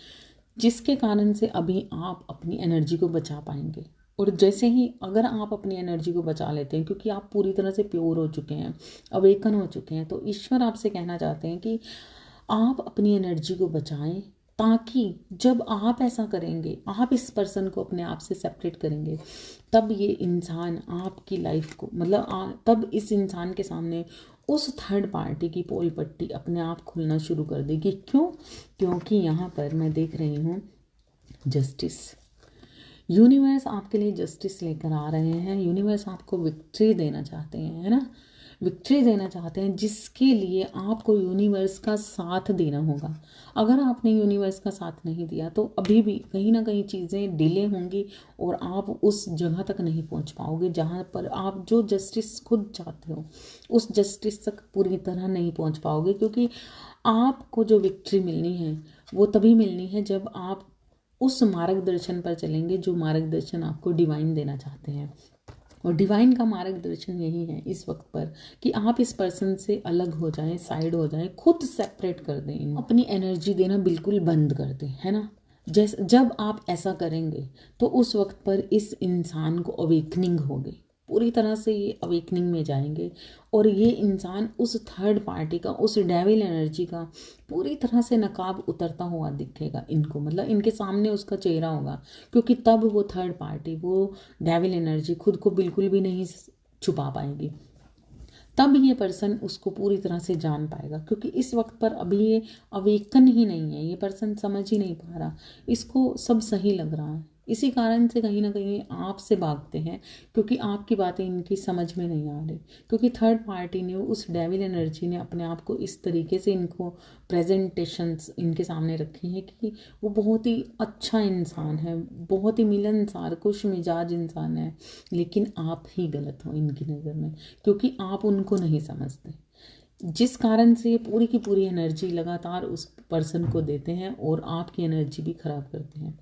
जिसके कारण से अभी आप अपनी एनर्जी को बचा पाएंगे। और जैसे ही अगर आप अपनी एनर्जी को बचा लेते हैं, क्योंकि आप पूरी तरह से प्योर हो चुके हैं, अवेकन हो चुके हैं, तो ईश्वर आपसे कहना चाहते हैं कि आप अपनी एनर्जी को बचाएं, ताकि जब आप ऐसा करेंगे, आप इस पर्सन को अपने आप से सेपरेट करेंगे, तब ये इंसान आपकी लाइफ को, मतलब तब इस इंसान के सामने उस थर्ड पार्टी की पोल पट्टी अपने आप खुलना शुरू कर देगी। क्यों? क्योंकि यहाँ पर मैं देख रही हूँ जस्टिस। यूनिवर्स आपके लिए जस्टिस लेकर आ रहे हैं। यूनिवर्स आपको विक्ट्री देना चाहते हैं, है ना, विक्ट्री देना चाहते हैं, जिसके लिए आपको यूनिवर्स का साथ देना होगा। अगर आपने यूनिवर्स का साथ नहीं दिया तो अभी भी कहीं ना कहीं चीज़ें डिले होंगी और आप उस जगह तक नहीं पहुंच पाओगे जहां पर आप जो जस्टिस खुद चाहते हो, उस जस्टिस तक पूरी तरह नहीं पहुंच पाओगे। क्योंकि आपको जो विक्ट्री मिलनी है वो तभी मिलनी है जब आप उस मार्गदर्शन पर चलेंगे जो मार्गदर्शन आपको डिवाइन देना चाहते हैं। और डिवाइन का मार्गदर्शन यही है इस वक्त पर कि आप इस पर्सन से अलग हो जाएं, साइड हो जाएं, खुद सेपरेट कर दें, अपनी एनर्जी देना बिल्कुल बंद कर दें, है ना। जब आप ऐसा करेंगे तो उस वक्त पर इस इंसान को अवेकनिंग होगी, पूरी तरह से ये अवेकनिंग में जाएंगे और ये इंसान उस थर्ड पार्टी का, उस डेविल एनर्जी का पूरी तरह से नकाब उतरता हुआ दिखेगा इनको, मतलब इनके सामने उसका चेहरा होगा। क्योंकि तब वो थर्ड पार्टी, वो डेविल एनर्जी खुद को बिल्कुल भी नहीं छुपा पाएगी। तब ये पर्सन उसको पूरी तरह से जान पाएगा। क्योंकि इस वक्त पर अभी ये अवेकन ही नहीं है, ये पर्सन समझ ही नहीं पा रहा, इसको सब सही लग रहा है, इसी कारण से कहीं ना कहीं आपसे भागते हैं, क्योंकि आपकी बातें इनकी समझ में नहीं आ रही। क्योंकि थर्ड पार्टी ने, उस डेविल एनर्जी ने अपने आप को इस तरीके से इनको प्रेजेंटेशंस इनके सामने रखी हैं कि वो बहुत ही अच्छा इंसान है, बहुत ही मिलनसार, खुश मिजाज इंसान है, लेकिन आप ही गलत हो इनकी नज़र में, क्योंकि आप उनको नहीं समझते, जिस कारण से ये पूरी की पूरी एनर्जी लगातार उस पर्सन को देते हैं और आपकी एनर्जी भी खराब करते हैं।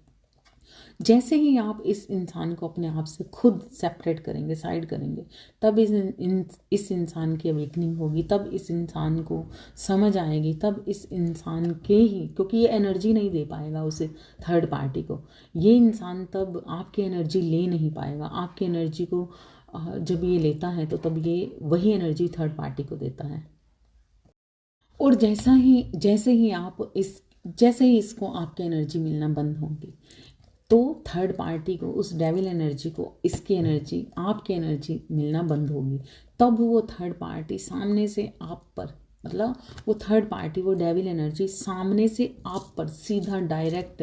जैसे ही आप इस इंसान को अपने आप से खुद सेपरेट करेंगे, साइड करेंगे, तब इस इंसान की अवेकनिंग होगी, तब इस इंसान को समझ आएगी, तब इस इंसान के ही, क्योंकि ये एनर्जी नहीं दे पाएगा उसे थर्ड पार्टी को, ये इंसान तब आपकी एनर्जी ले नहीं पाएगा। आपकी एनर्जी को जब ये लेता है तो तब ये वही एनर्जी थर्ड पार्टी को देता है। और जैसे ही इसको आपकी एनर्जी मिलना बंद होगी, तो थर्ड पार्टी को, उस डेविल एनर्जी को, इसकी एनर्जी, आपकी एनर्जी मिलना बंद होगी। तब वो थर्ड पार्टी सामने से आप पर, मतलब वो थर्ड पार्टी, वो डेविल एनर्जी सामने से आप पर सीधा डायरेक्ट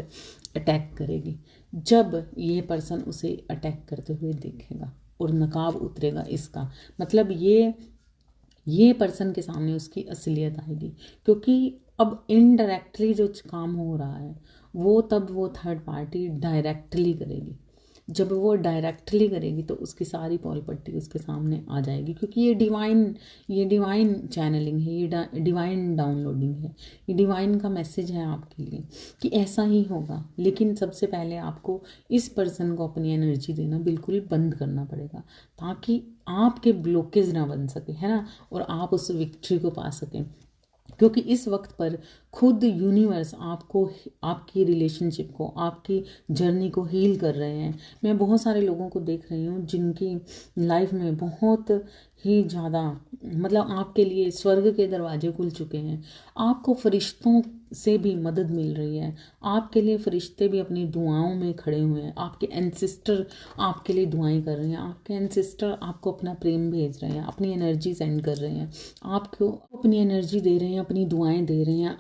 अटैक करेगी। जब ये पर्सन उसे अटैक करते हुए देखेगा और नकाब उतरेगा इसका, मतलब ये पर्सन के सामने उसकी असलियत आएगी। क्योंकि अब इनडायरेक्टली जो काम हो रहा है वो थर्ड पार्टी डायरेक्टली करेगी। जब वो डायरेक्टली करेगी तो उसकी सारी पॉल पट्टी उसके सामने आ जाएगी। क्योंकि ये डिवाइन चैनलिंग है, ये डिवाइन डाउनलोडिंग है, ये डिवाइन का मैसेज है आपके लिए कि ऐसा ही होगा। लेकिन सबसे पहले आपको इस पर्सन को अपनी एनर्जी देना बिल्कुल बंद करना पड़ेगा, ताकि आपके ब्लॉकेज ना बन सके, है ना, और आप उस विक्ट्री को पा सकें। क्योंकि इस वक्त पर खुद यूनिवर्स आपको, आपकी रिलेशनशिप को, आपकी जर्नी को हील कर रहे हैं। मैं बहुत सारे लोगों को देख रही हूँ जिनकी लाइफ में बहुत ही ज़्यादा मतलब आपके लिए स्वर्ग के दरवाजे खुल चुके हैं। आपको फरिश्तों से भी मदद मिल रही है। आपके लिए फरिश्ते भी अपनी दुआओं में खड़े हुए हैं। आपके एंसेस्टर आपके लिए दुआएं कर रहे हैं। आपके एंसेस्टर आपको अपना प्रेम भेज रहे हैं, अपनी एनर्जी सेंड कर रहे हैं, आपको अपनी एनर्जी दे रहे हैं, अपनी दुआएं दे रहे हैं।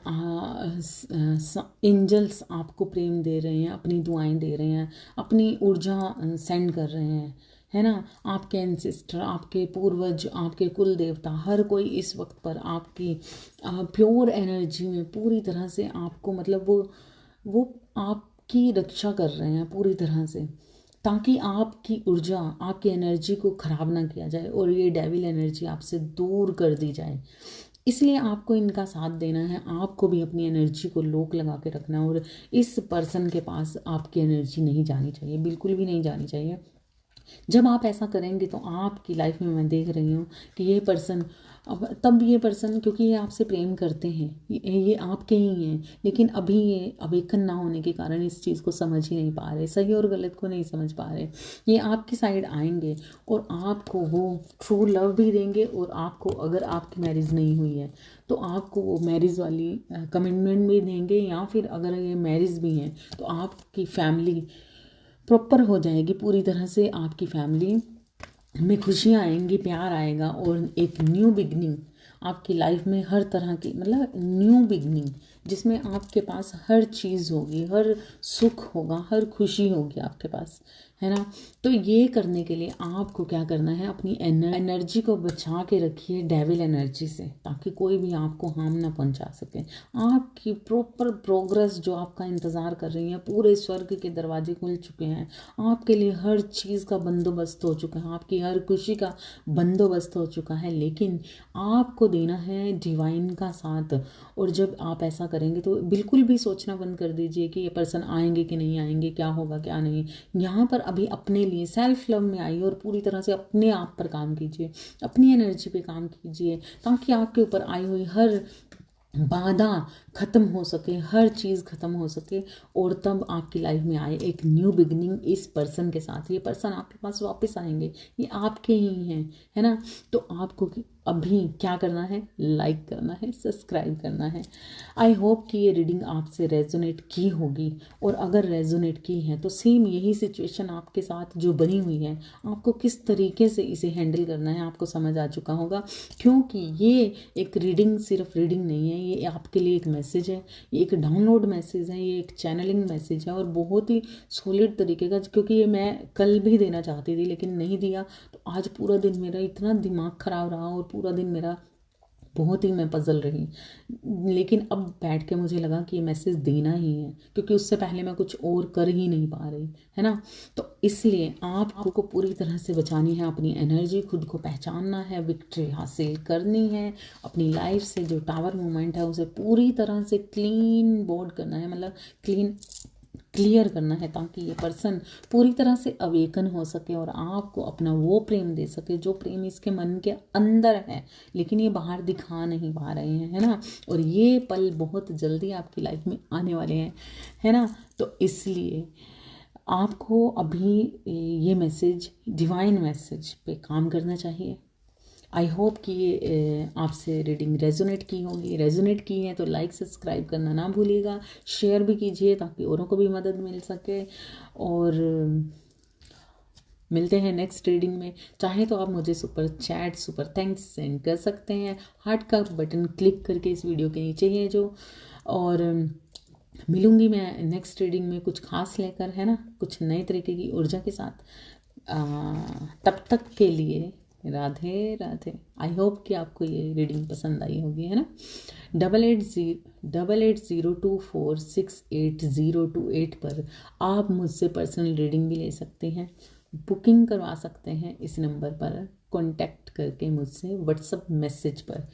एंजल्स आपको प्रेम दे रहे हैं, अपनी दुआएं दे रहे हैं, अपनी ऊर्जा सेंड कर रहे हैं, है ना। आपके एंसेस्टर, आपके पूर्वज, आपके कुल देवता, हर कोई इस वक्त पर आपकी प्योर एनर्जी में पूरी तरह से आपको मतलब वो आपकी रक्षा कर रहे हैं पूरी तरह से, ताकि आपकी ऊर्जा, आपकी एनर्जी को ख़राब ना किया जाए और ये डेविल एनर्जी आपसे दूर कर दी जाए। इसलिए आपको इनका साथ देना है। आपको भी अपनी एनर्जी को लॉक लगा के रखना है और इस पर्सन के पास आपकी एनर्जी नहीं जानी चाहिए, बिल्कुल भी नहीं जानी चाहिए। जब आप ऐसा करेंगे तो आपकी लाइफ में मैं देख रही हूँ कि ये पर्सन, अब तब ये पर्सन, क्योंकि ये आपसे प्रेम करते हैं, ये आपके ही हैं, लेकिन अभी ये अवेकन ना होने के कारण इस चीज़ को समझ ही नहीं पा रहे, सही और गलत को नहीं समझ पा रहे। ये आपकी साइड आएंगे और आपको वो ट्रू लव भी देंगे, और आपको, अगर आपकी मैरिज नहीं हुई है तो आपको वो मैरिज वाली कमिटमेंट भी देंगे, या फिर अगर ये मैरिज भी हैं तो आपकी फैमिली प्रॉपर हो जाएगी पूरी तरह से। आपकी फैमिली में खुशियाँ आएंगी, प्यार आएगा और एक न्यू बिगनिंग आपकी लाइफ में, हर तरह की मतलब न्यू बिगनिंग, जिसमें आपके पास हर चीज़ होगी, हर सुख होगा, हर खुशी होगी आपके पास, है ना। तो ये करने के लिए आपको क्या करना है, अपनी एनर्जी को बचा के रखिए डेविल एनर्जी से, ताकि कोई भी आपको हार्म ना पहुंचा सके। आपकी प्रॉपर प्रोग्रेस जो आपका इंतज़ार कर रही है, पूरे स्वर्ग के दरवाजे खुल चुके हैं, आपके लिए हर चीज़ का बंदोबस्त हो चुका है, आपकी हर खुशी का बंदोबस्त हो चुका है, लेकिन आपको देना है डिवाइन का साथ। और जब आप ऐसा करेंगे तो बिल्कुल भी सोचना बंद कर दीजिए कि ये पर्सन आएंगे कि नहीं आएंगे, क्या होगा क्या नहीं। यहाँ पर अभी अपने लिए सेल्फ लव में आइए और पूरी तरह से अपने आप पर काम कीजिए, अपनी एनर्जी पे काम कीजिए, ताकि आपके ऊपर आई हुई हर बाधा खत्म हो सके, हर चीज़ खत्म हो सके, और तब आपकी लाइफ में आए एक न्यू बिगनिंग इस पर्सन के साथ। ये पर्सन आपके पास वापस आएंगे, ये आपके ही हैं, है ना। तो आपको अभी क्या करना है, लाइक करना है, सब्सक्राइब करना है। आई होप कि ये रीडिंग आपसे रेजोनेट की होगी, और अगर रेजोनेट की है तो सेम यही सिचुएशन आपके साथ जो बनी हुई है, आपको किस तरीके से इसे हैंडल करना है आपको समझ आ चुका होगा। क्योंकि ये एक रीडिंग सिर्फ रीडिंग नहीं है, ये आपके लिए एक मैसेज है, ये एक डाउनलोड मैसेज है, ये एक चैनलिंग मैसेज है, और बहुत ही सॉलिड तरीके का। क्योंकि ये मैं कल भी देना चाहती थी लेकिन नहीं दिया, तो आज पूरा दिन मेरा इतना दिमाग ख़राब रहा और पूरा दिन मेरा बहुत ही मैं पजल रही, लेकिन अब बैठ के मुझे लगा कि ये मैसेज देना ही है, क्योंकि उससे पहले मैं कुछ और कर ही नहीं पा रही, है ना। तो इसलिए आपको पूरी तरह से बचानी है अपनी एनर्जी, खुद को पहचानना है, विक्ट्री हासिल करनी है अपनी लाइफ से। जो टावर मोमेंट है उसे पूरी तरह से क्लीन बोर्ड करना है, मतलब क्लियर करना है, ताकि ये पर्सन पूरी तरह से अवेकन हो सके और आपको अपना वो प्रेम दे सके जो प्रेम इसके मन के अंदर है, लेकिन ये बाहर दिखा नहीं पा रहे हैं, है ना। और ये पल बहुत जल्दी आपकी लाइफ में आने वाले हैं, है ना। तो इसलिए आपको अभी ये मैसेज, डिवाइन मैसेज पे काम करना चाहिए। आई होप कि ये आपसे रीडिंग रेजोनेट की होगी। रेजोनेट की है तो लाइक सब्सक्राइब करना ना भूलिएगा, शेयर भी कीजिए ताकि औरों को भी मदद मिल सके। और मिलते हैं नेक्स्ट रीडिंग में। चाहे तो आप मुझे super chat, super thanks send कर सकते हैं, हार्ट का बटन क्लिक करके इस वीडियो के नीचे ही है जो। और मिलूंगी मैं नेक्स्ट रीडिंग में कुछ खास लेकर, है ना, कुछ नए तरीके की ऊर्जा के साथ। तब तक के लिए राधे राधे। आई होप कि आपको ये रीडिंग पसंद आई होगी, है ना। 8802246808 पर आप मुझसे पर्सनल रीडिंग भी ले सकते हैं, बुकिंग करवा सकते हैं इस नंबर पर कॉन्टैक्ट करके मुझसे व्हाट्सएप मैसेज पर।